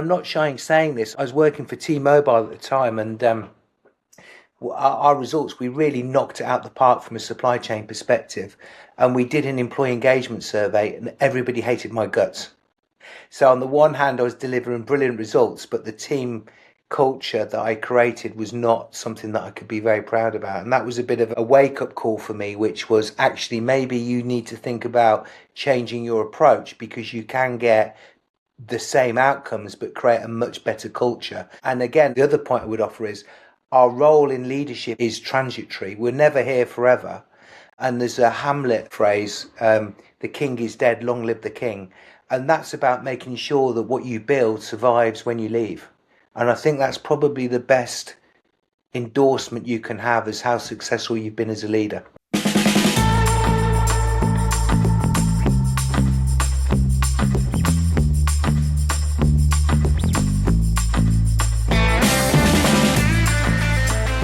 I'm not shy in saying this. I was working for T-Mobile at the time, and our results, we really knocked it out the park from a supply chain perspective. And we did an employee engagement survey, and everybody hated my guts. So on the one hand, I was delivering brilliant results, but the team culture that I created was not something that I could be very proud about. And that was a bit of a wake up call for me, which was actually maybe you need to think about changing your approach, because you can get the same outcomes but create a much better culture. And again, the other point I would offer is our role in leadership is transitory. We're never here forever. And there's a Hamlet phrase, the king is dead, long live the king. And that's about making sure that what you build survives when you leave. And I think that's probably the best endorsement you can have as how successful you've been as a leader.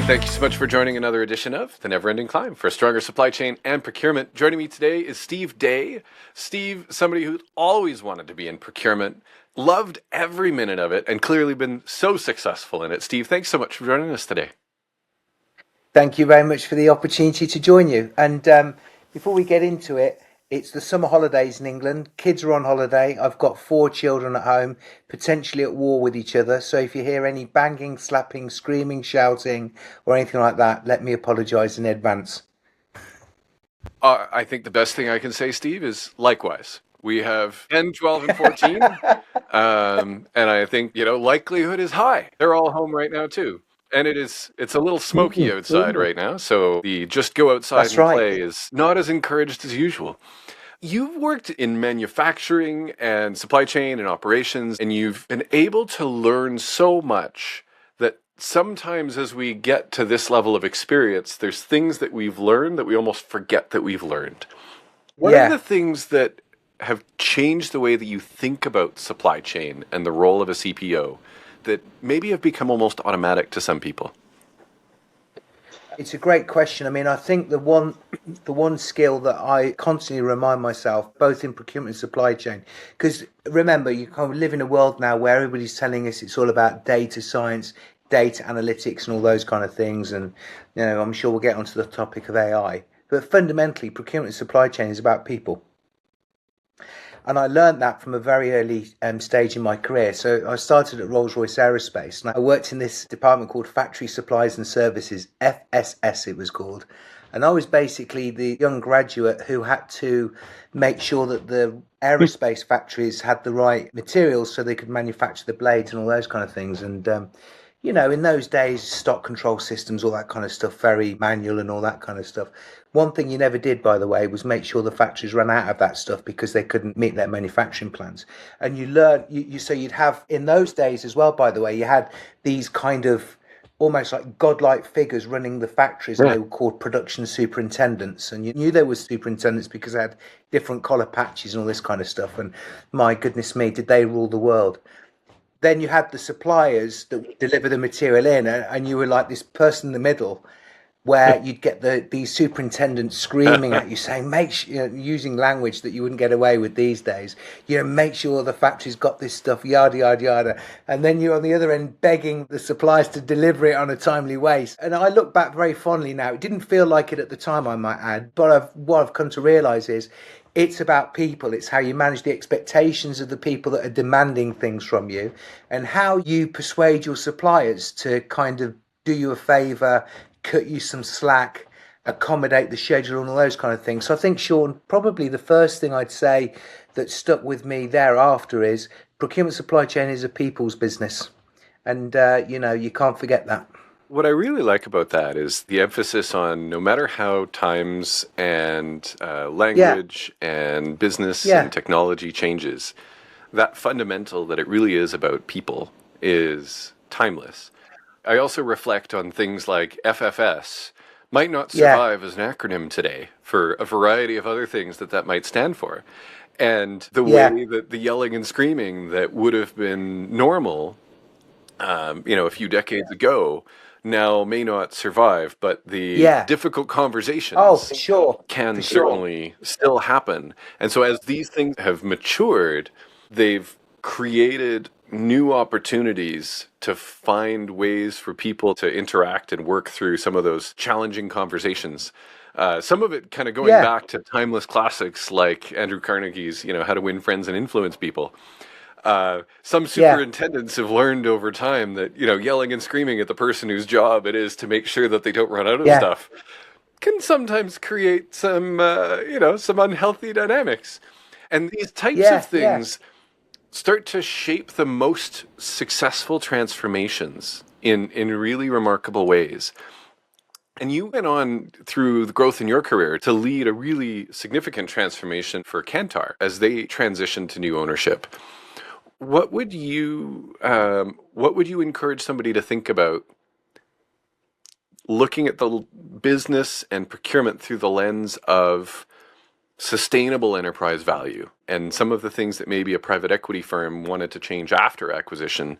Thank you so much for joining another edition of The Never Ending Climb for a Stronger Supply Chain and Procurement. Joining me today is Steve Day. Steve, somebody who's always wanted to be in procurement, loved every minute of it, and clearly been so successful in it. Steve, thanks so much for joining us today. Thank you very much for the opportunity to join you. And before we get into it, it's the summer holidays in England. Kids are on holiday. I've got 4 children at home, potentially at war with each other. So if you hear any banging, slapping, screaming, shouting, or anything like that, let me apologise in advance. I think the best thing I can say, Steve, is likewise. We have 10, 12, and 14. And I think, likelihood is high. They're all home right now, too. And it's a little smoky outside right now, so the just go outside and play is not as encouraged as usual. You've worked in manufacturing and supply chain and operations, and you've been able to learn so much that sometimes as we get to this level of experience, there's things that we've learned that we almost forget that we've learned. What are the things that have changed the way that you think about supply chain and the role of a CPO that maybe have become almost automatic to some people? It's a great question. I mean, I think the one skill that I constantly remind myself, both in procurement and supply chain, because remember, you kind of live in a world now where everybody's telling us it's all about data science, data analytics, and all those kind of things. And I'm sure we'll get onto the topic of AI. But fundamentally, procurement and supply chain is about people. And I learned that from a very early stage in my career. So I started at Rolls-Royce Aerospace, and I worked in this department called Factory Supplies and Services, FSS it was called. And I was basically the young graduate who had to make sure that the aerospace factories had the right materials so they could manufacture the blades and all those kind of things. And in those days, stock control systems, all that kind of stuff, very manual and all that kind of stuff. One thing you never did, by the way, was make sure the factories ran out of that stuff because they couldn't meet their manufacturing plans. And you learn, so you'd have, in those days as well, by the way, you had these kind of almost like godlike figures running the factories, and they were called production superintendents. And you knew they were superintendents because they had different collar patches and all this kind of stuff. And my goodness me, did they rule the world. Then you had the suppliers that would deliver the material in, and you were like this person in the middle where you'd get these superintendents screaming at you saying, using language that you wouldn't get away with these days, make sure the factory's got this stuff, yada, yada, yada. And then you're on the other end begging the suppliers to deliver it on a timely way. And I look back very fondly now. It didn't feel like it at the time, I might add, but what I've come to realize is it's about people. It's how you manage the expectations of the people that are demanding things from you, and how you persuade your suppliers to kind of do you a favor, cut you some slack, accommodate the schedule and all those kind of things. So I think, Sean, probably the first thing I'd say that stuck with me thereafter is procurement supply chain is a people's business. And, you can't forget that. What I really like about that is the emphasis on no matter how times and language and business and technology changes, that fundamental that it really is about people is timeless. I also reflect on things like FFS might not survive as an acronym today for a variety of other things that might stand for. And the way that the yelling and screaming that would have been normal, a few decades ago, now may not survive, but the difficult conversations can certainly still happen. And so as these things have matured, they've created new opportunities to find ways for people to interact and work through some of those challenging conversations. Some of it kind of going Yeah, back to timeless classics like Andrew Carnegie's, How to Win Friends and Influence People. Some yeah, superintendents have learned over time that, yelling and screaming at the person whose job it is to make sure that they don't run out of yeah, stuff can sometimes create some unhealthy dynamics. And these types of yeah, yeah, things start to shape the most successful transformations in really remarkable ways. And you went on through the growth in your career to lead a really significant transformation for Kantar as they transitioned to new ownership. What would you encourage somebody to think about looking at the business and procurement through the lens of sustainable enterprise value and some of the things that maybe a private equity firm wanted to change after acquisition?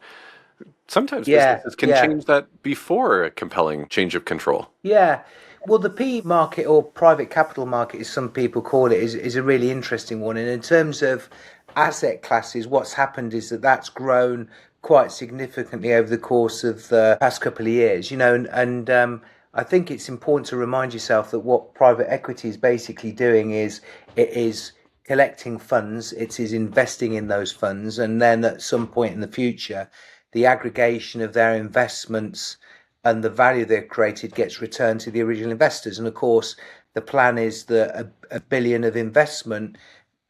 Sometimes yeah, businesses can yeah. change that before a compelling change of control. Yeah. Well, the P market or private capital market, as some people call it, is a really interesting one. And in terms of asset classes, what's happened is that that's grown quite significantly over the course of the past couple of years. And I think it's important to remind yourself that what private equity is basically doing is it is collecting funds, it is investing in those funds, and then at some point in the future, the aggregation of their investments and the value they've created gets returned to the original investors. And of course, the plan is that a billion of investment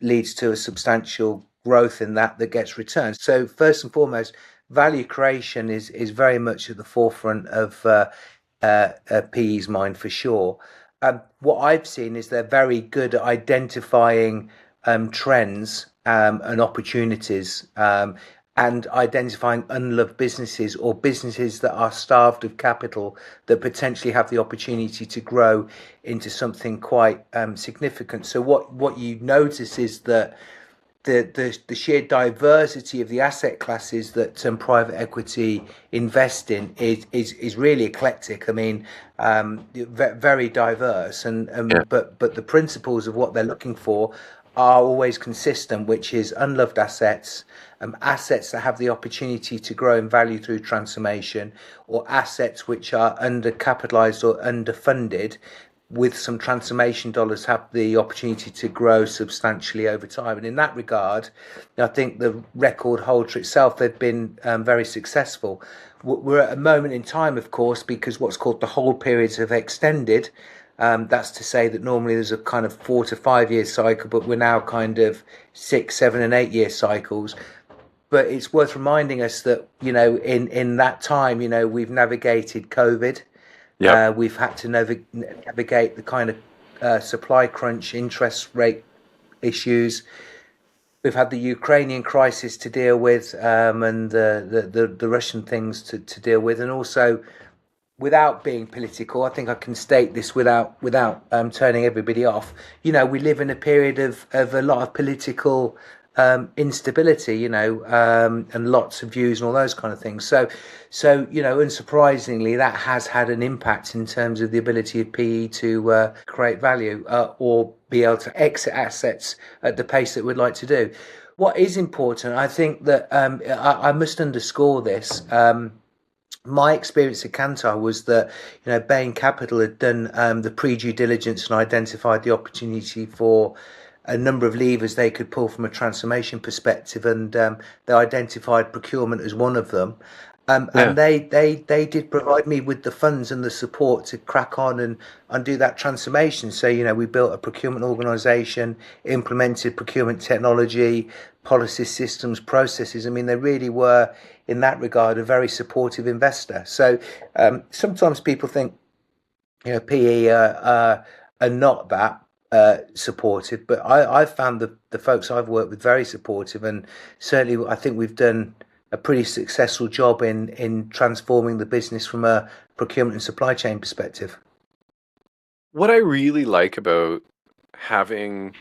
leads to a substantial growth in that gets returned. So first and foremost, value creation is very much at the forefront of PE's mind for sure. What I've seen is they're very good at identifying trends and opportunities, and identifying unloved businesses or businesses that are starved of capital that potentially have the opportunity to grow into something quite significant. So what you notice is that the sheer diversity of the asset classes that private equity invest in is really eclectic. I mean, very diverse, and Yeah. but the principles of what they're looking for are always consistent, which is unloved assets, assets that have the opportunity to grow in value through transformation, or assets which are undercapitalized or underfunded, with some transformation dollars have the opportunity to grow substantially over time. And in that regard, I think the record holder itself, they've been very successful. We're at a moment in time, of course, because what's called the hold periods have extended. That's to say that normally there's a kind of 4 to 5 year cycle, but we're now kind of 6, 7, and 8 year cycles. But it's worth reminding us that, in that time, we've navigated COVID. Yep. We've had to navigate the kind of supply crunch, interest rate issues. We've had the Ukrainian crisis to deal with, and the Russian things to deal with, and also, without being political, I think I can state this without turning everybody off. We live in a period of a lot of political instability, and lots of views and all those kind of things. So unsurprisingly, that has had an impact in terms of the ability of PE to create value, or be able to exit assets at the pace that we'd like to do. What is important, I think that I must underscore this. My experience at Kantar was that Bain Capital had done the pre-due diligence and identified the opportunity for a number of levers they could pull from a transformation perspective, and they identified procurement as one of them. Yeah. And they did provide me with the funds and the support to crack on and do that transformation. So we built a procurement organisation, implemented procurement technology, policy, systems, processes. I mean, they really were, in that regard, a very supportive investor. So sometimes people think PE are not that supportive, but I've found the folks I've worked with very supportive, and certainly I think we've done a pretty successful job in transforming the business from a procurement and supply chain perspective. What I really like about having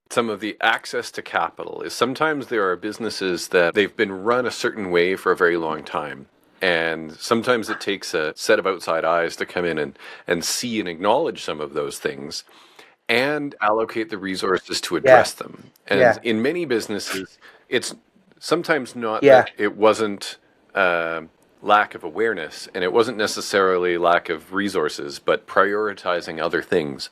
some of the access to capital is sometimes there are businesses that they've been run a certain way for a very long time. And sometimes it takes a set of outside eyes to come in and see and acknowledge some of those things and allocate the resources to Yeah, address them. And yeah, in many businesses, it's Sometimes not Yeah, that it wasn't lack of awareness, and it wasn't necessarily lack of resources, but prioritizing other things.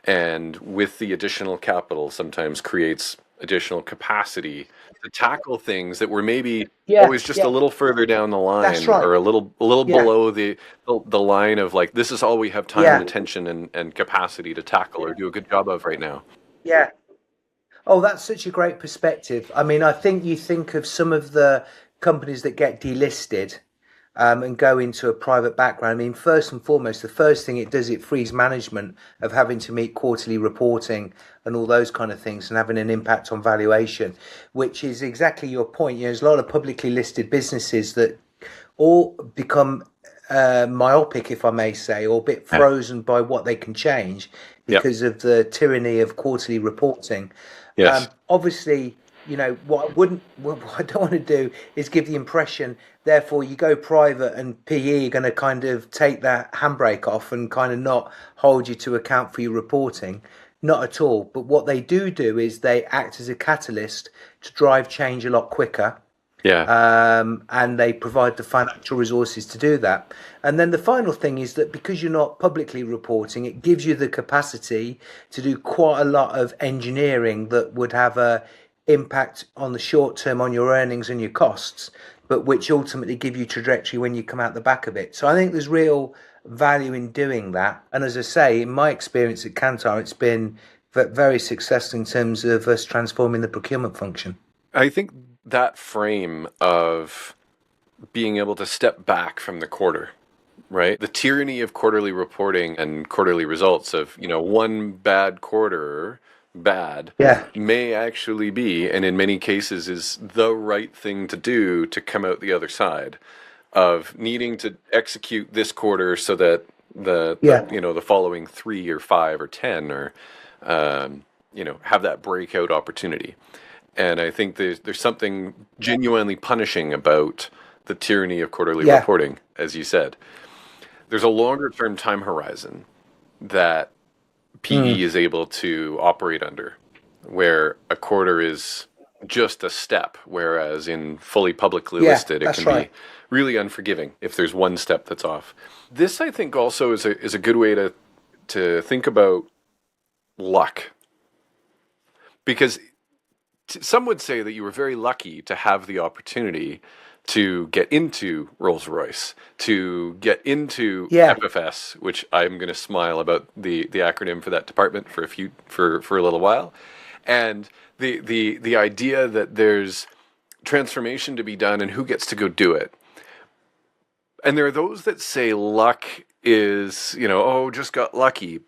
And with the additional capital, sometimes creates additional capacity to tackle things that were maybe yeah, always just a yeah. little further down the That's line, right. or a little Yeah, below the line of like, this is all we have time and yeah, attention and capacity to tackle or do a good job of right now. yeah. Oh, that's such a great perspective. I mean, I think you think of some of the companies that get delisted and go into a private background. I mean, first and foremost, the first thing it does, it frees management of having to meet quarterly reporting and all those kind of things and having an impact on valuation, which is exactly your point. You know, there's a lot of publicly listed businesses that all become myopic, if I may say, or a bit Yeah. frozen by what they can change Yep. because of the tyranny of quarterly reporting. Yes. Obviously, you know what I don't want to do is give the impression. Therefore, you go private and PE are going to kind of take that handbrake off and kind of not hold you to account for your reporting. Not at all. But what they do is they act as a catalyst to drive change a lot quicker, Yeah. and they provide the financial resources to do that. And then the final thing is that because you're not publicly reporting, it gives you the capacity to do quite a lot of engineering that would have a impact on the short term on your earnings and your costs, but which ultimately give you trajectory when you come out the back of it. So I think there's real value in doing that. And as I say, in my experience at Kantar, it's been very successful in terms of us transforming the procurement function. I think that frame of being able to step back from the quarter, right? The tyranny of quarterly reporting and quarterly results of, one bad quarter, bad, Yeah, may actually be, and in many cases is the right thing to do to come out the other side of needing to execute this quarter so that yeah, the following 3 or 5 or 10 or have that breakout opportunity. And I think there's something genuinely punishing about the tyranny of quarterly yeah, reporting, as you said. There's a longer term time horizon that PE mm, is able to operate under, where a quarter is just a step, whereas in fully publicly yeah. listed, it That's can be right. really unforgiving if there's one step that's off. This, I think, also is a good way to think about luck, because some would say that you were very lucky to have the opportunity to get into Rolls-Royce, to get into Yeah, FFS, which I'm going to smile about the acronym for that department for a little while, and the idea that there's transformation to be done and who gets to go do it. And there are those that say luck is, oh, just got lucky.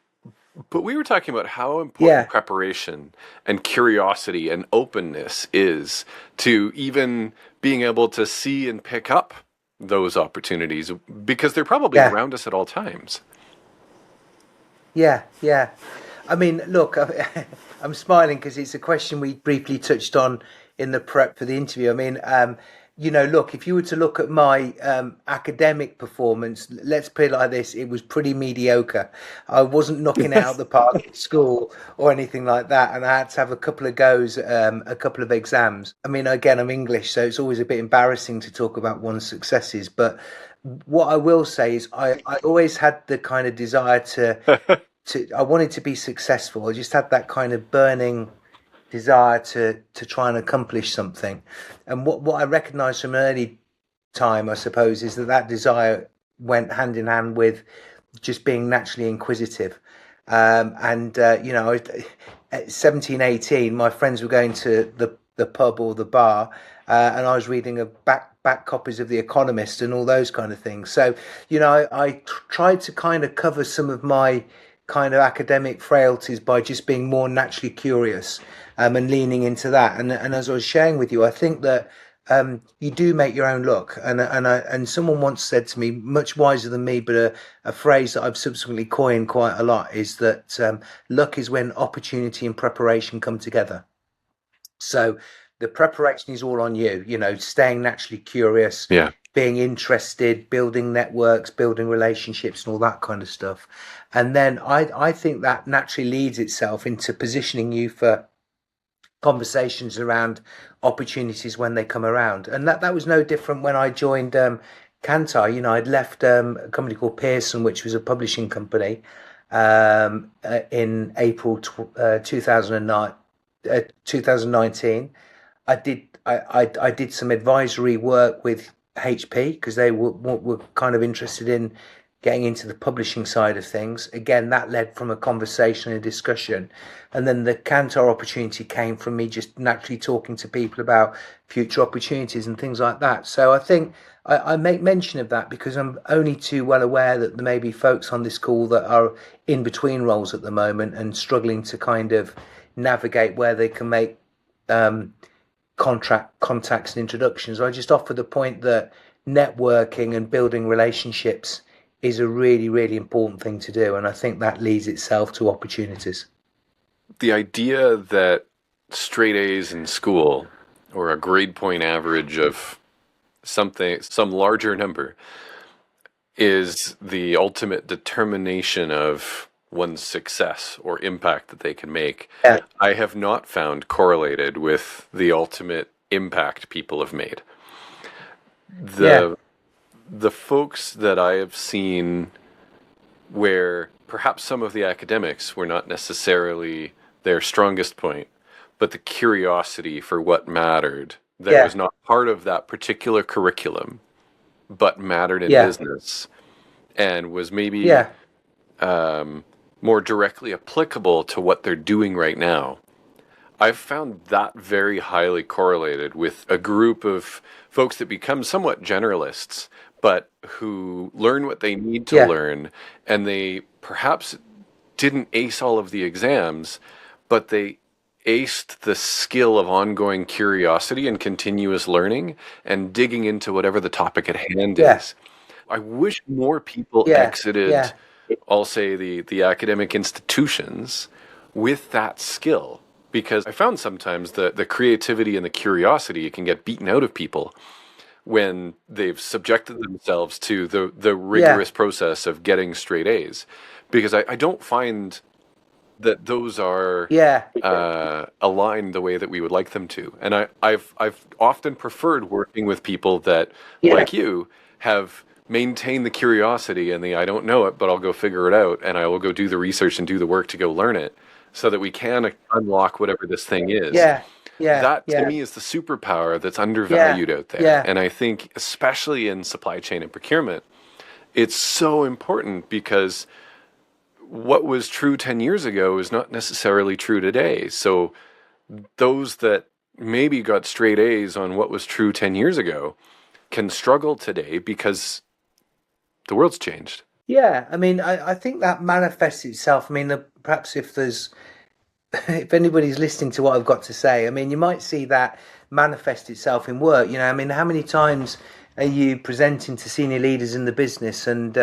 But we were talking about how important yeah, preparation and curiosity and openness is to even being able to see and pick up those opportunities, because they're probably yeah, around us at all times. yeah, yeah. I mean, look, I'm smiling because it's a question we briefly touched on in the prep for the interview. I mean, look, if you were to look at my academic performance, let's put it like this, it was pretty mediocre. I wasn't knocking it out of the park at school or anything like that, and I had to have a couple of goes, a couple of exams. I mean, again, I'm English, so it's always a bit embarrassing to talk about one's successes, but what I will say is I always had the kind of desire to I wanted to be successful. I just had that kind of burning desire to try and accomplish something. And what I recognised from early time, I suppose, is that desire went hand in hand with just being naturally inquisitive. And at 17, 18, my friends were going to the pub or the bar, and I was reading a back copies of The Economist and all those kind of things. So, I tried to kind of cover some of my kind of academic frailties by just being more naturally curious, and leaning into that. And as I was sharing with you, I think that you do make your own luck. And someone once said to me, much wiser than me, but a phrase that I've subsequently coined quite a lot is that luck is when opportunity and preparation come together. So the preparation is all on you, staying naturally curious, Yeah. being interested, building networks, building relationships, and all that kind of stuff. And then I think that naturally leads itself into positioning you for conversations around opportunities when they come around. And that was no different when I joined Kantar. I'd left a company called Pearson, which was a publishing company, in April 2009, 2019. I did some advisory work with HP because they were kind of interested in getting into the publishing side of things. Again, that led from a conversation and a discussion. And then the Kantar opportunity came from me just naturally talking to people about future opportunities and things like that. So I think I make mention of that because I'm only too well aware that there may be folks on this call that are in between roles at the moment and struggling to kind of navigate where they can make contacts and introductions. I just offer the point that networking and building relationships is a really, really important thing to do. And I think that leads itself to opportunities. The idea that straight A's in school or a grade point average of some larger number is the ultimate determination of one's success or impact that they can make, I have not found correlated with the ultimate impact people have made. The folks that I have seen where perhaps some of the academics were not necessarily their strongest point, but the curiosity for what mattered that was not part of that particular curriculum, but mattered in business and was maybe more directly applicable to what they're doing right now. I've found that very highly correlated with a group of folks that become somewhat generalists, but who learn what they need to learn, and they perhaps didn't ace all of the exams, but they aced the skill of ongoing curiosity and continuous learning and digging into whatever the topic at hand is. I wish more people exited, I'll say, the academic institutions with that skill, because I found sometimes the creativity and the curiosity can get beaten out of people when they've subjected themselves to the rigorous process of getting straight A's, because I don't find that those are aligned the way that we would like them to. And I've often preferred working with people that, like you, have maintained the curiosity and the I don't know it, but I'll go figure it out, and I will go do the research and do the work to go learn it, so that we can unlock whatever this thing is. That to me is the superpower that's undervalued out there. And I think especially in supply chain and procurement, it's so important, because what was true 10 years ago is not necessarily true today. So those that maybe got straight A's on what was true 10 years ago can struggle today because the world's changed. Yeah, I mean, I think that manifests itself. I mean, perhaps if anybody's listening to what I've got to say, I mean, you might see that manifest itself in work. I mean, how many times are you presenting to senior leaders in the business and,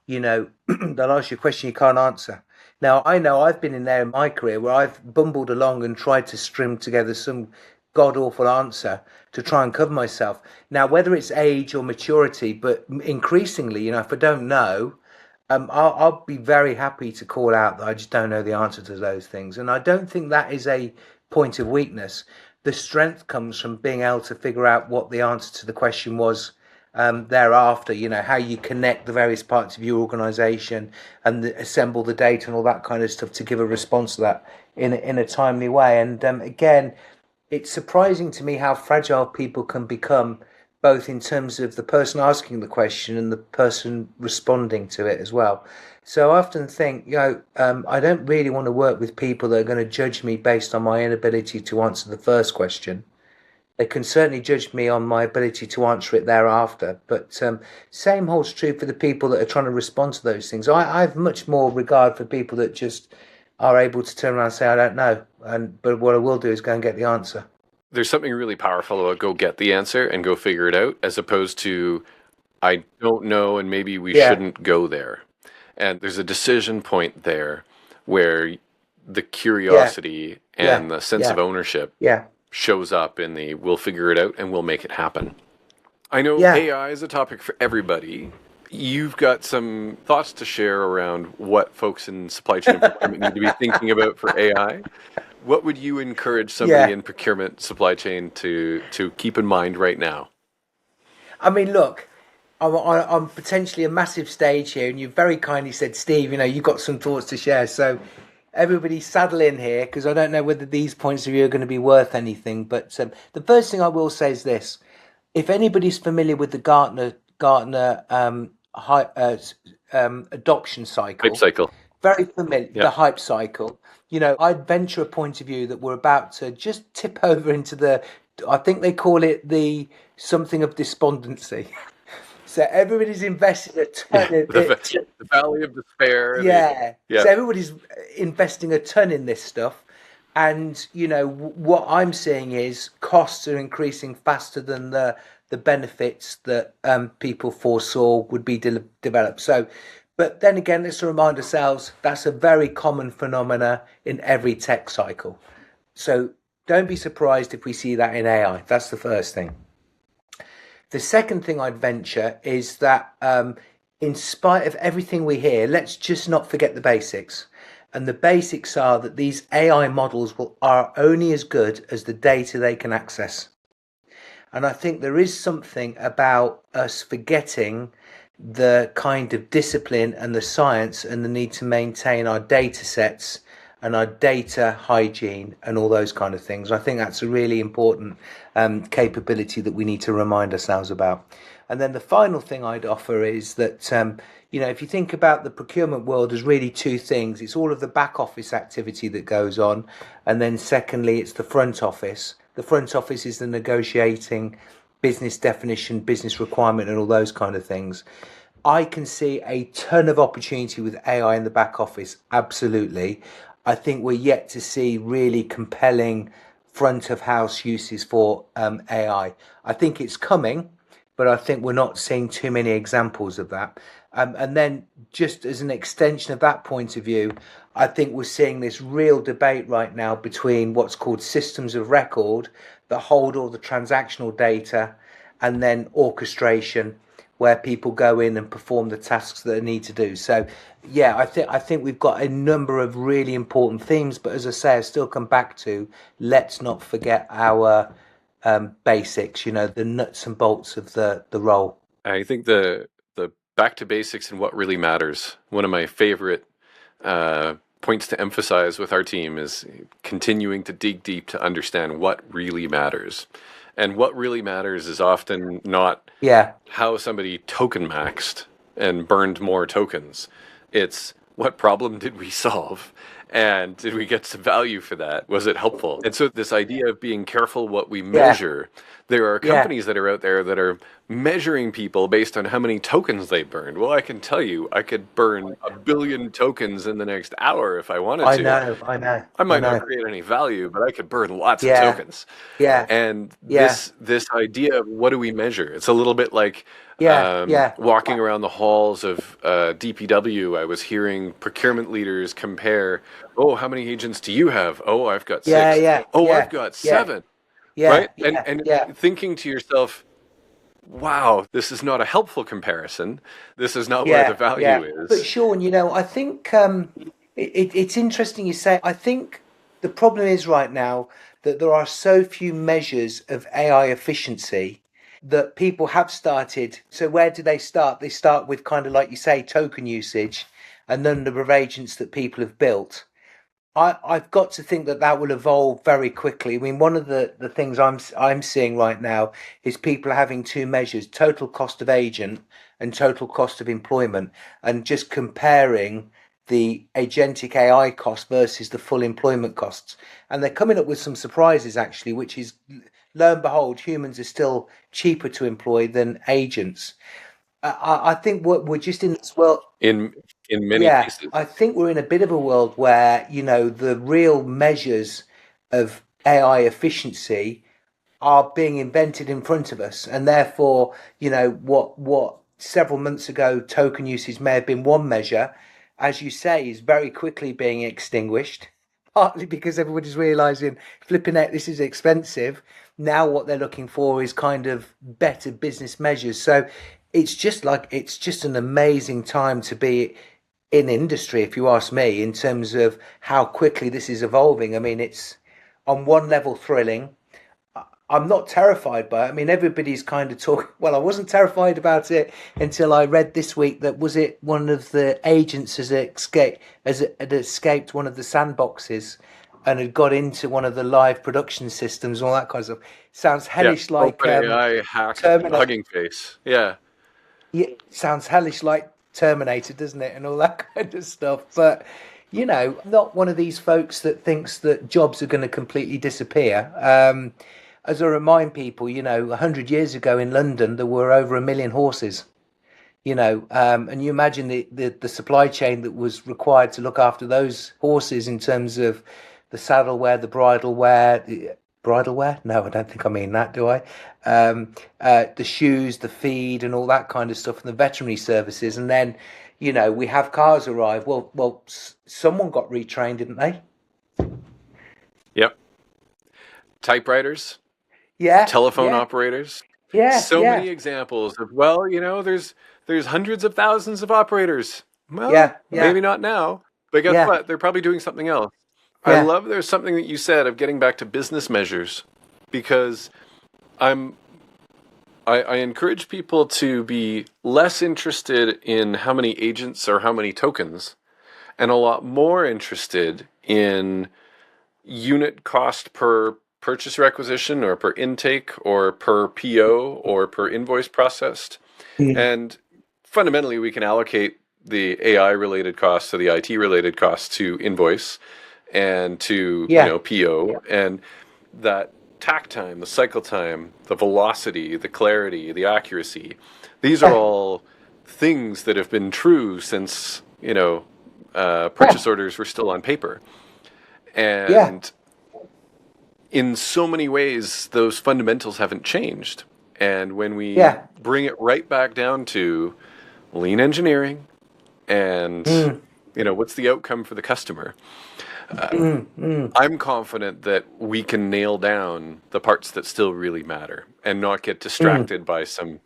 they'll ask you a question you can't answer. Now, I know I've been in there in my career where I've bumbled along and tried to string together some god-awful answer to try and cover myself. Now, whether it's age or maturity, but increasingly, if I don't know, I'll be very happy to call out that I just don't know the answer to those things. And I don't think that is a point of weakness. The strength comes from being able to figure out what the answer to the question was thereafter, how you connect the various parts of your organization and assemble the data and all that kind of stuff to give a response to that in a timely way. And again, it's surprising to me how fragile people can become, both in terms of the person asking the question and the person responding to it as well. So I often think, I don't really want to work with people that are going to judge me based on my inability to answer the first question. They can certainly judge me on my ability to answer it thereafter. But same holds true for the people that are trying to respond to those things. I have much more regard for people that just are able to turn around and say, I don't know. But what I will do is go and get the answer. There's something really powerful about go get the answer and go figure it out, as opposed to I don't know and maybe we shouldn't go there. And there's a decision point there where the curiosity and the sense of ownership shows up in the we'll figure it out and we'll make it happen. I know AI is a topic for everybody, You've got some thoughts to share around what folks in supply chain and procurement need to be thinking about for AI. What would you encourage somebody Yeah. in procurement supply chain to keep in mind right now? I mean, look, I'm potentially a massive stage here, and you very kindly said, Steve, you've got some thoughts to share. So everybody saddle in here because I don't know whether these points of view are going to be worth anything. But the first thing I will say is this: if anybody's familiar with the Gartner adoption Hype cycle, cycle. very familiar, Yeah. the hype cycle. I'd venture a point of view that we're about to just tip over into I think they call it the something of despondency. So everybody's invested a ton in it. The valley of despair. Yeah. Yeah. So everybody's investing a ton in this stuff. And, what I'm seeing is costs are increasing faster than the benefits that people foresaw would be developed. So, but then again, let's remind ourselves that's a very common phenomena in every tech cycle. So don't be surprised if we see that in AI. That's the first thing. The second thing I'd venture is that in spite of everything we hear, let's just not forget the basics. And the basics are that these AI models are only as good as the data they can access. And I think there is something about us forgetting the kind of discipline and the science and the need to maintain our data sets and our data hygiene and all those kind of things. I think that's a really important capability that we need to remind ourselves about. And then the final thing I'd offer is that, if you think about the procurement world as really two things, it's all of the back office activity that goes on. And then secondly, it's the front office. The front office is the negotiating, business definition, business requirement, and all those kind of things. I can see a ton of opportunity with AI in the back office. Absolutely. I think we're yet to see really compelling front of house uses for AI. I think it's coming, but I think we're not seeing too many examples of that. And then just as an extension of that point of view, I think we're seeing this real debate right now between what's called systems of record that hold all the transactional data and then orchestration where people go in and perform the tasks that they need to do. So yeah, I think we've got a number of really important themes, but as I say, I still come back to let's not forget our basics, the nuts and bolts of the role. I think the back to basics and what really matters. One of my favorite points to emphasize with our team is continuing to dig deep to understand what really matters. And what really matters is often not Yeah. how somebody token maxed and burned more tokens. It's what problem did we solve? And did we get some value for that? Was it helpful? And so this idea of being careful what we measure, there are companies that are out there that are measuring people based on how many tokens they burned. Well, I can tell you, I could burn 1 billion tokens in the next hour if I wanted to. I know. I might not create any value, but I could burn lots of Yeah. tokens. Yeah. And Yeah. this idea of what do we measure? It's a little bit like Yeah. walking around the halls of DPW. I was hearing procurement leaders compare, oh, how many agents do you have? Oh, I've got 6. I've got 7. Right? And thinking to yourself, wow, this is not a helpful comparison. This is not where the value is. But Sean, I think it's interesting you say. I think the problem is right now that there are so few measures of AI efficiency that people have started. So where do they start? They start with kind of like you say, token usage and the number of agents that people have built. I've got to think that will evolve very quickly. I mean, one of the things I'm seeing right now is people having two measures: total cost of agent and total cost of employment, and just comparing the agentic AI cost versus the full employment costs. And they're coming up with some surprises actually, which is, lo and behold, humans are still cheaper to employ than agents. I think we're just in this world. In many cases. I think we're in a bit of a world where, the real measures of AI efficiency are being invented in front of us. And therefore, what several months ago token usage may have been one measure, as you say, is very quickly being extinguished, partly because everybody's realizing, flipping out, this is expensive. Now what they're looking for is kind of better business measures. So it's just an amazing time to be in industry, if you ask me, in terms of how quickly this is evolving. I mean, it's on one level thrilling. I'm not terrified by it. I mean, everybody's kind of talking. Well, I wasn't terrified about it until I read this week that was it one of the agents had escaped one of the sandboxes and had got into one of the live production systems and all that kind of stuff. Sounds Yeah. hellish like OpenAI hacked Terminator. Hugging Face. Yeah. Yeah, sounds hellish like Terminator, doesn't it? And all that kind of stuff. But I'm not one of these folks that thinks that jobs are going to completely disappear. As I remind people, 100 years ago in London, there were over 1 million horses. And you imagine the supply chain that was required to look after those horses in terms of the saddle wear, the bridle wear, bridle wear? No, I don't think I mean that, do I? The shoes, the feed, and all that kind of stuff, and the veterinary services. And then, we have cars arrive. Well, someone got retrained, didn't they? Yep. Typewriters, Yeah, telephone yeah, operators. yeah, So yeah, many examples of, well, there's hundreds of thousands of operators. Well, yeah, yeah, maybe not now, but guess yeah, what? They're probably doing something else. I yeah, love there's something that you said of getting back to business measures because I'm I encourage people to be less interested in how many agents or how many tokens and a lot more interested in unit cost per purchase requisition or per intake or per PO or per invoice processed. mm, And fundamentally, we can allocate the AI related costs to the IT related costs to invoice and to, yeah, PO and that tack time, the cycle time, the velocity, the clarity, the accuracy. These are yeah, all things that have been true since, yeah, purchase orders were still on paper. yeah, And in so many ways, those fundamentals haven't changed. And when we yeah, bring it right back down to lean engineering and, mm, what's the outcome for the customer, mm, I'm confident that we can nail down the parts that still really matter and not get mm, distracted by some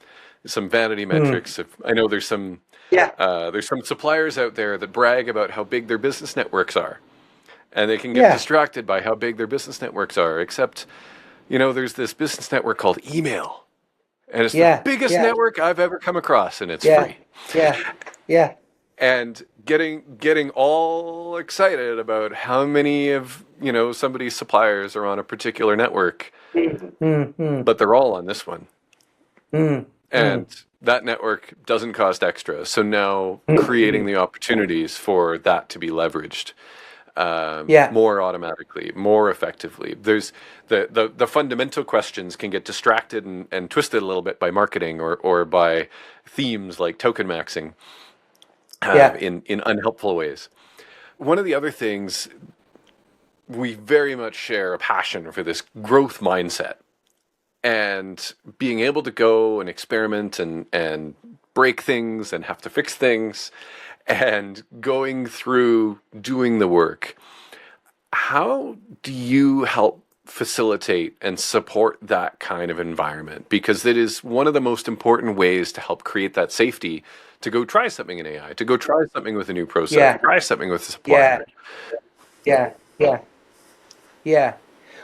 vanity mm, metrics. I know yeah, there's some suppliers out there that brag about how big their business networks are, and they can get yeah, distracted by how big their business networks are. Except, there's this business network called email, and it's the yeah, biggest yeah, network I've ever come across, and it's yeah, free. yeah, yeah, And getting all excited about how many of somebody's suppliers are on a particular network, mm, mm, but they're all on this one, mm, and mm, that network doesn't cost extra. So now creating mm, the opportunities for that to be leveraged yeah, more automatically, more effectively. There's the fundamental questions can get distracted and twisted a little bit by marketing or by themes like token maxing yeah, in unhelpful ways. One of the other things, we very much share a passion for this growth mindset and being able to go and experiment and break things and have to fix things and going through doing the work. How do you help facilitate and support that kind of environment? Because it is one of the most important ways to help create that safety to go try something in AI, to go try something with a new process, yeah, try something with a yeah, supplier. yeah, yeah, yeah.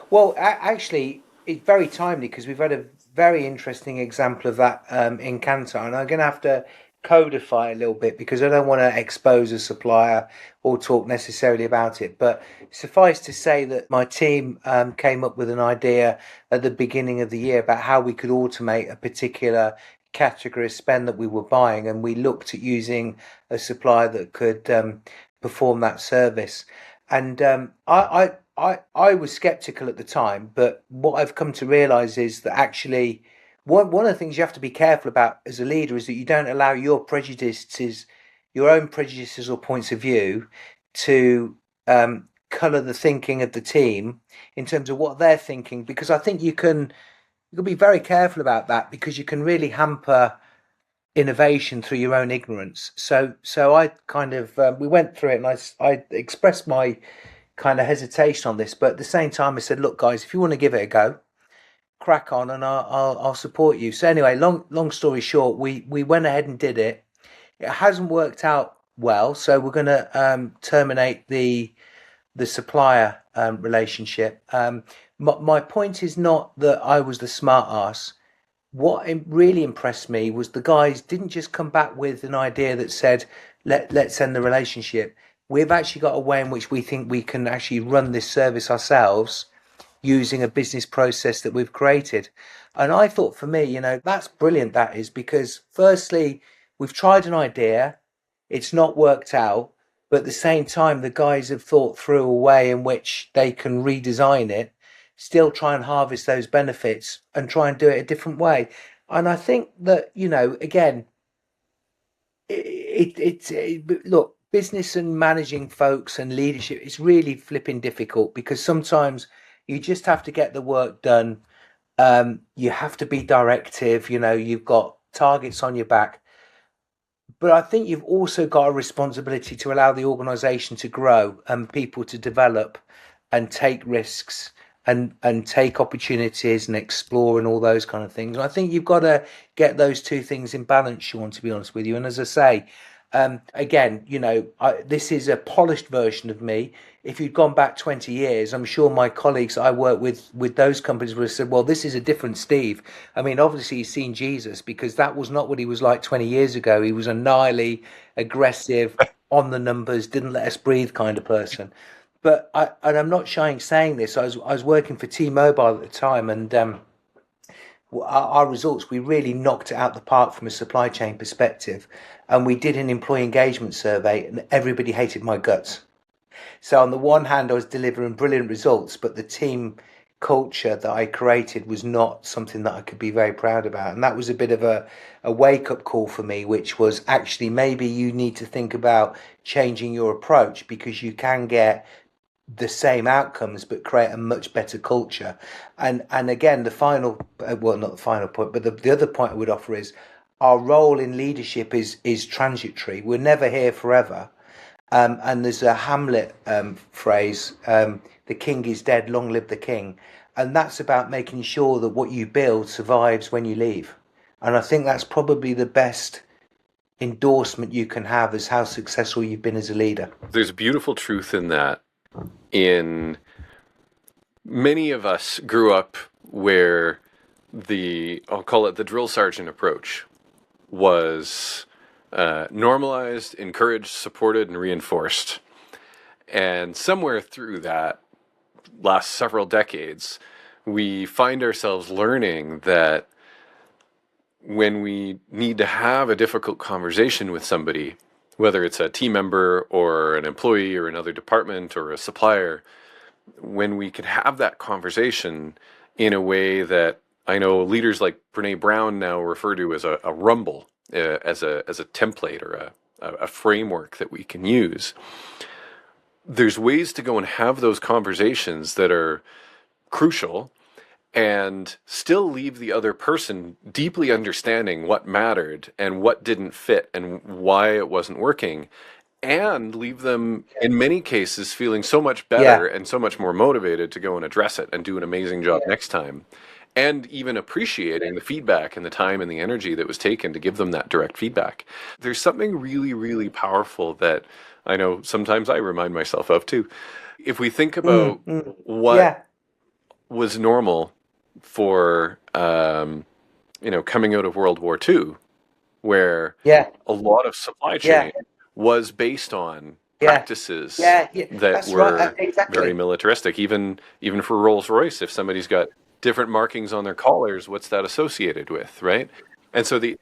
Well, actually, it's very timely because we've had a very interesting example of that in Kantar, and I'm going to have to codify a little bit because I don't want to expose a supplier or talk necessarily about it. But suffice to say that my team came up with an idea at the beginning of the year about how we could automate a particular category of spend that we were buying, and we looked at using a supplier that could perform that service. And I was skeptical at the time, but what I've come to realize is that actually one of the things you have to be careful about as a leader is that you don't allow your own prejudices or points of view to color the thinking of the team in terms of what they're thinking, because I think you can be very careful about that because you can really hamper innovation through your own ignorance. So I kind of we went through it, and I expressed my kind of hesitation on this, but at the same time, I said, look, guys, if you want to give it a go, crack on, and I'll support you. So anyway, long story short, we went ahead and did it. It hasn't worked out well, so we're going to terminate the supplier relationship. My point is not that I was the smart ass. What really impressed me was the guys didn't just come back with an idea that said, let's end the relationship. We've actually got a way in which we think we can actually run this service ourselves using a business process that we've created. And I thought, for me, that's brilliant, that is, because firstly, we've tried an idea, it's not worked out, but at the same time, the guys have thought through a way in which they can redesign it, still try and harvest those benefits and try and do it a different way. And I think that, again, look, business and managing folks and leadership, it's really flipping difficult, because sometimes you just have to get the work done. You have to be directive, you've got targets on your back. But I think you've also got a responsibility to allow the organization to grow and people to develop and take risks and take opportunities and explore and all those kind of things. And I think you've got to get those two things in balance, Sean, to be honest with you. And as I say, again, this is a polished version of me. If you'd gone back 20 years, I'm sure my colleagues I work with those companies would have said, well, this is a different Steve. I mean, obviously he's seen Jesus, because that was not what he was like 20 years ago. He was a gnarly, aggressive, on the numbers, didn't let us breathe kind of person. But I'm not shying saying this. I was working for T-Mobile at the time, and our results, we really knocked it out the park from a supply chain perspective. And we did an employee engagement survey, and everybody hated my guts. So on the one hand, I was delivering brilliant results, but the team culture that I created was not something that I could be very proud about. And that was a bit of a wake-up call for me, which was actually maybe you need to think about changing your approach, because you can get the same outcomes but create a much better culture. And again, the final, well, not the final point, but the other point I would offer is our role in leadership is transitory. We're never here forever. And there's a Hamlet phrase, the king is dead, long live the king. And that's about making sure that what you build survives when you leave. And I think that's probably the best endorsement you can have as how successful you've been as a leader. There's a beautiful truth in that. In many of us grew up where I'll call it the drill sergeant approach, was normalized, encouraged, supported, and reinforced. And somewhere through that last several decades, we find ourselves learning that when we need to have a difficult conversation with somebody, whether it's a team member or an employee or another department or a supplier, when we could have that conversation in a way that I know leaders like Brene Brown now refer to as a rumble, as a template or a framework that we can use. There's ways to go and have those conversations that are crucial and still leave the other person deeply understanding what mattered and what didn't fit and why it wasn't working, and leave them, in many cases, feeling so much better and so much more motivated to go and address it and do an amazing job next time, and even appreciating the feedback and the time and the energy that was taken to give them that direct feedback. There's something really, really powerful that I know sometimes I remind myself of too. If we think about what was normal for coming out of World War II, where a lot of supply chain was based on practices that were very militaristic. Even for Rolls-Royce, if somebody's got different markings on their collars, what's that associated with, right? And so the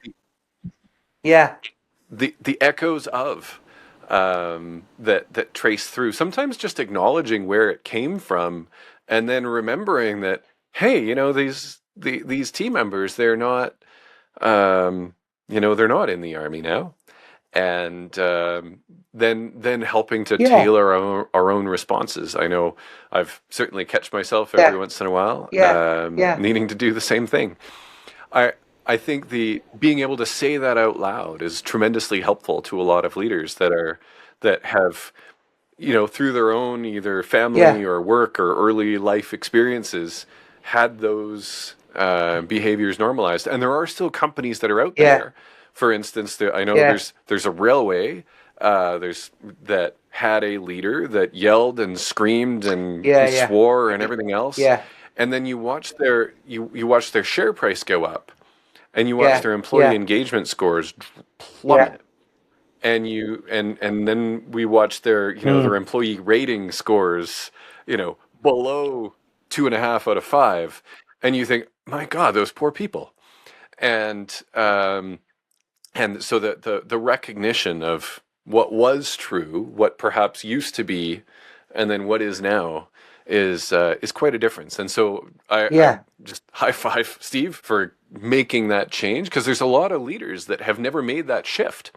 echoes of that trace through, sometimes just acknowledging where it came from, and then remembering that, hey, these team members, they're not they're not in the army now, and then helping to tailor our own responses. I know I've certainly catch myself every once in a while needing to do the same thing. I think being able to say that out loud is tremendously helpful to a lot of leaders that have, through their own either family or work or early life experiences, had those behaviors normalized. And there are still companies that are out Yeah, there. For instance, I know yeah, there's a railway there's that had a leader that yelled and screamed and yeah, yeah, swore and everything else, yeah, and then you watch their share price go up, and you watch yeah, their employee yeah, engagement scores yeah. plummet, and then we watch their their Mm, employee rating scores below 2.5 out of 5, and you think, my God, those poor people. And so the recognition of what was true, what perhaps used to be, and then what is now is quite a difference. And so I yeah, just high five Steve for making that change, because there's a lot of leaders that have never made that shift.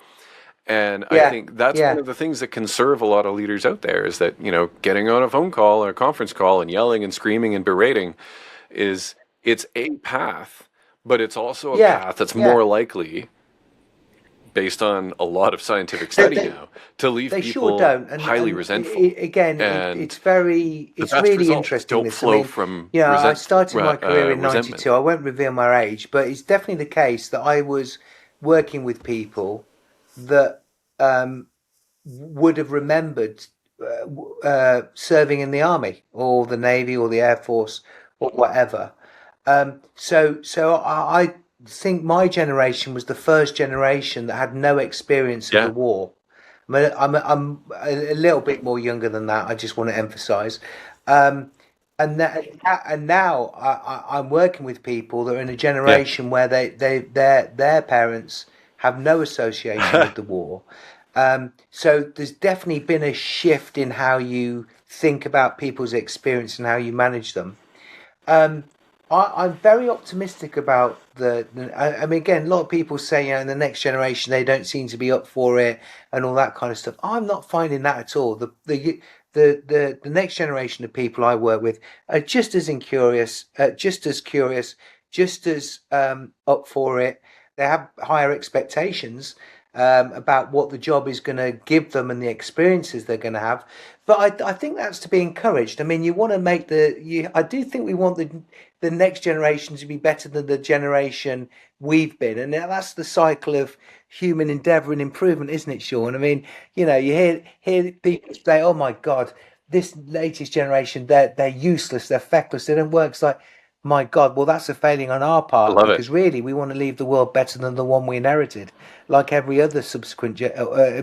And I yeah, think that's one yeah, of the things that can serve a lot of leaders out there, is that, getting on a phone call or a conference call and yelling and screaming and berating is it's a path, but it's also a yeah, path that's yeah. more likely, based on a lot of scientific They, study they, now, to leave they sure people don't, highly resentful. again, And the it's best really results interesting. don't This, I flow mean, from I started my career in resentment. '92. I won't reveal my age, but it's definitely the case that I was working with people that would have remembered serving in the army or the navy or the air force or whatever. So I think my generation was the first generation that had no experience of the Yeah. war. I mean, I'm a little bit more younger than that. I just want to emphasize. Um, and now I'm working with people that are in a Yeah. generation where their parents have no association with the war. So there's definitely been a shift in how you think about people's experience and how you manage them. Um, I'm very optimistic about I mean, again, a lot of people say, in the next generation they don't seem to be up for it and all that kind of stuff. I'm not finding that at all. The next generation of people I work with are just as incurious, just as up for it. They have higher expectations about what the job is going to give them and the experiences they're going to have. But I think that's to be encouraged. I mean, you want to make I do think we want the next generation to be better than the generation we've been, and that's the cycle of human endeavour and improvement, isn't it, Sean? I mean, you hear people say, "Oh my God, this latest generation, they're useless, they're feckless, they don't work." It's like, my God, well, that's a failing on our I part love it. because really we want to leave the world better than the one we inherited, like every other subsequent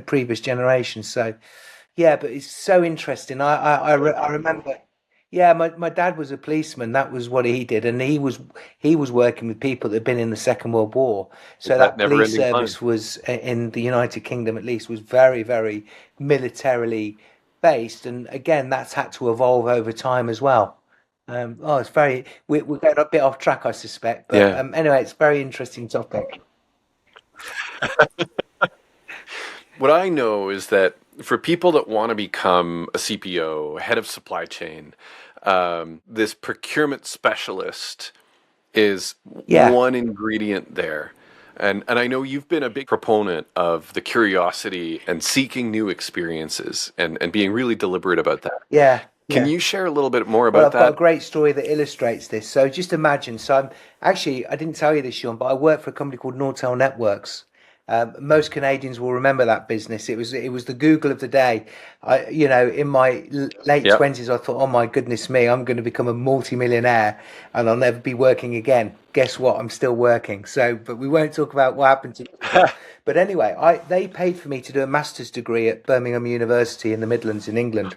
previous generation. So. Yeah, but it's so interesting. I remember. Yeah, my dad was a policeman. That was what he did, and he was working with people that had been in the Second World War. So That that never police ending climb. service was in the United Kingdom, at least, was very, very militarily based. And again, that's had to evolve over time as well. It's we're going a bit off track, I suspect, but Yeah. anyway, it's a very interesting topic. What I know is that for people that want to become a CPO, head of supply chain, this procurement specialist is Yeah. one ingredient there. And I know you've been a big proponent of the curiosity and seeking new experiences, and being really deliberate about that. Yeah, Can yeah. you share a little bit more Well, about I've got a that? great story that illustrates this. So just imagine. So I didn't tell you this, Sean, but I work for a company called Nortel Networks. Most Canadians will remember that business. It was the Google of the day. In my late Yep. twenties, I thought, oh my goodness me, I'm going to become a multi-millionaire and I'll never be working again. Guess what? I'm still working. So, but we won't talk about what happened to people. But anyway, they paid for me to do a master's degree at Birmingham University in the Midlands in England.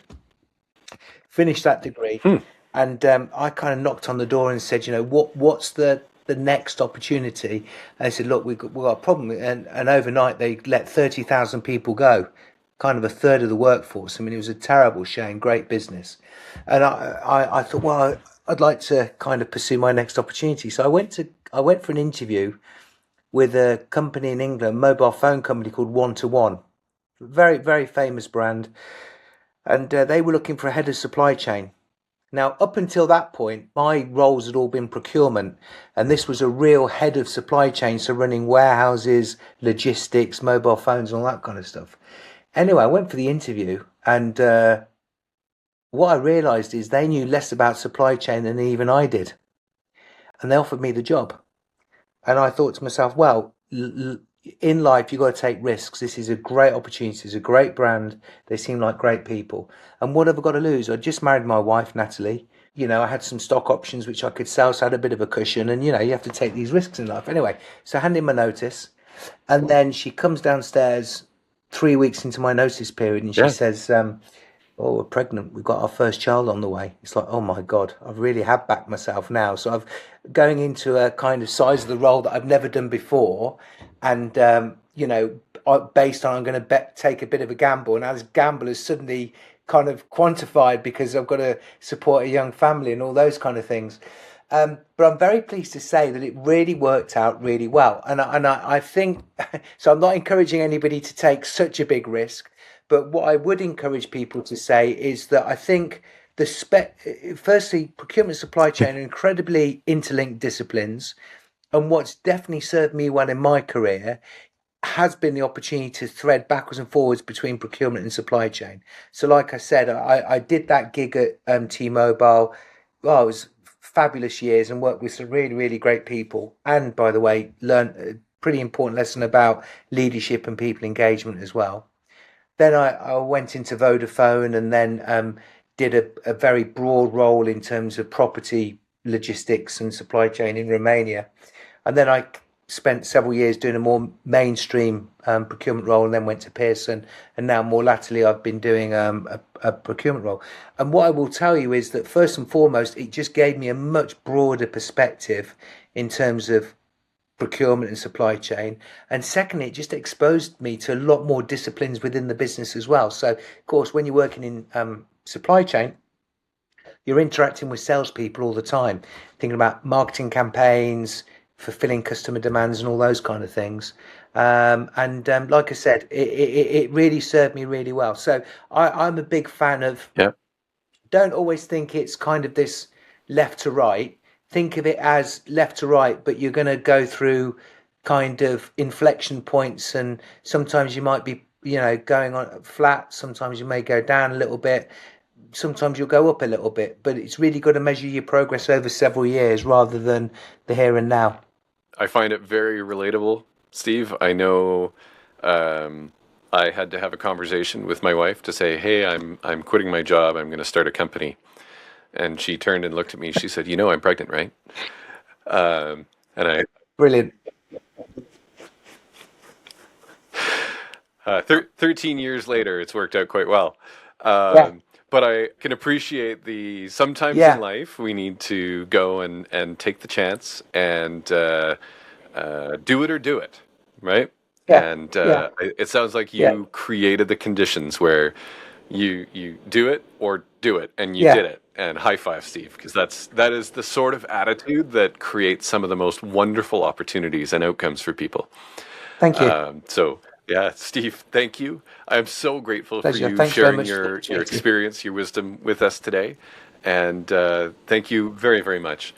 Finished that degree, Hmm. and I kind of knocked on the door and said, what's the next opportunity? And they said, look, we've got a problem, and overnight they let 30,000 people go, kind of a third of the workforce. I mean, it was a terrible shame, great business, and I thought, well, I'd like to kind of pursue my next opportunity. So I went for an interview with a company in England, a mobile phone company called One to One, very very famous brand, and they were looking for a head of supply chain. Now, up until that point, my roles had all been procurement, and this was a real head of supply chain, so running warehouses, logistics, mobile phones, and all that kind of stuff. Anyway, I went for the interview, and what I realised is they knew less about supply chain than even I did. and they offered me the job. And I thought to myself, well, in life, you've got to take risks. This is a great opportunity. It's a great brand. They seem like great people. And what have I got to lose? I just married my wife, Natalie. You know, I had some stock options which I could sell, so I had a bit of a cushion. And, you know, you have to take these risks in life. Anyway, so I handed in my notice. And then she comes downstairs 3 weeks into my notice period and she Yeah. says, oh, we're pregnant. We've got our first child on the way. It's like, oh my God, I really have backed myself now. So I've going into a kind of size of the role that I've never done before. And, you know, based on I'm going to take a bit of a gamble. And as gamble is suddenly kind of quantified because I've got to support a young family and all those kind of things. But I'm very pleased to say that it really worked out really well. I think, so I'm not encouraging anybody to take such a big risk. But what I would encourage people to say is that I think firstly, procurement and supply chain are incredibly interlinked disciplines. And what's definitely served me well in my career has been the opportunity to thread backwards and forwards between procurement and supply chain. So, like I said, I did that gig at T-Mobile. Well, it was fabulous years and worked with some really, really great people. And by the way, learned a pretty important lesson about leadership and people engagement as well. Then I went into Vodafone and then did a very broad role in terms of property logistics and supply chain in Romania. And then I spent several years doing a more mainstream procurement role and then went to Pearson. And now more latterly, I've been doing a procurement role. And what I will tell you is that first and foremost, it just gave me a much broader perspective in terms of procurement and supply chain. And secondly, it just exposed me to a lot more disciplines within the business as well. So, of course, when you're working in supply chain, you're interacting with salespeople all the time, thinking about marketing campaigns, fulfilling customer demands, and all those kind of things. Like I said, it really served me really well. So I'm a big fan of, Yeah. don't always think it's kind of this left to right. Think of it as left to right, but you're going to go through kind of inflection points, and sometimes you might be, you know, going on flat. Sometimes you may go down a little bit. Sometimes you'll go up a little bit, but it's really got to measure your progress over several years rather than the here and now. I find it very relatable, Steve. I know I had to have a conversation with my wife to say, "Hey, I'm quitting my job. I'm going to start a company." And she turned and looked at me. She said, "You know, I'm pregnant, right?" And I, Brilliant. 13 years later, it's worked out quite well. Yeah. But I can appreciate sometimes in Yeah. life we need to go and take the chance and do it or do it, right? Yeah. And Yeah. it sounds like Yeah. you created the conditions where you do it or do it, and you Yeah. did it. And high five, Steve, because that is the sort of attitude that creates some of the most wonderful opportunities and outcomes for people. Thank you. So yeah, Steve, thank you. I'm so grateful for Pleasure. you Thanks very sharing much for the your opportunity. experience, your wisdom with us today, and thank you very, very much.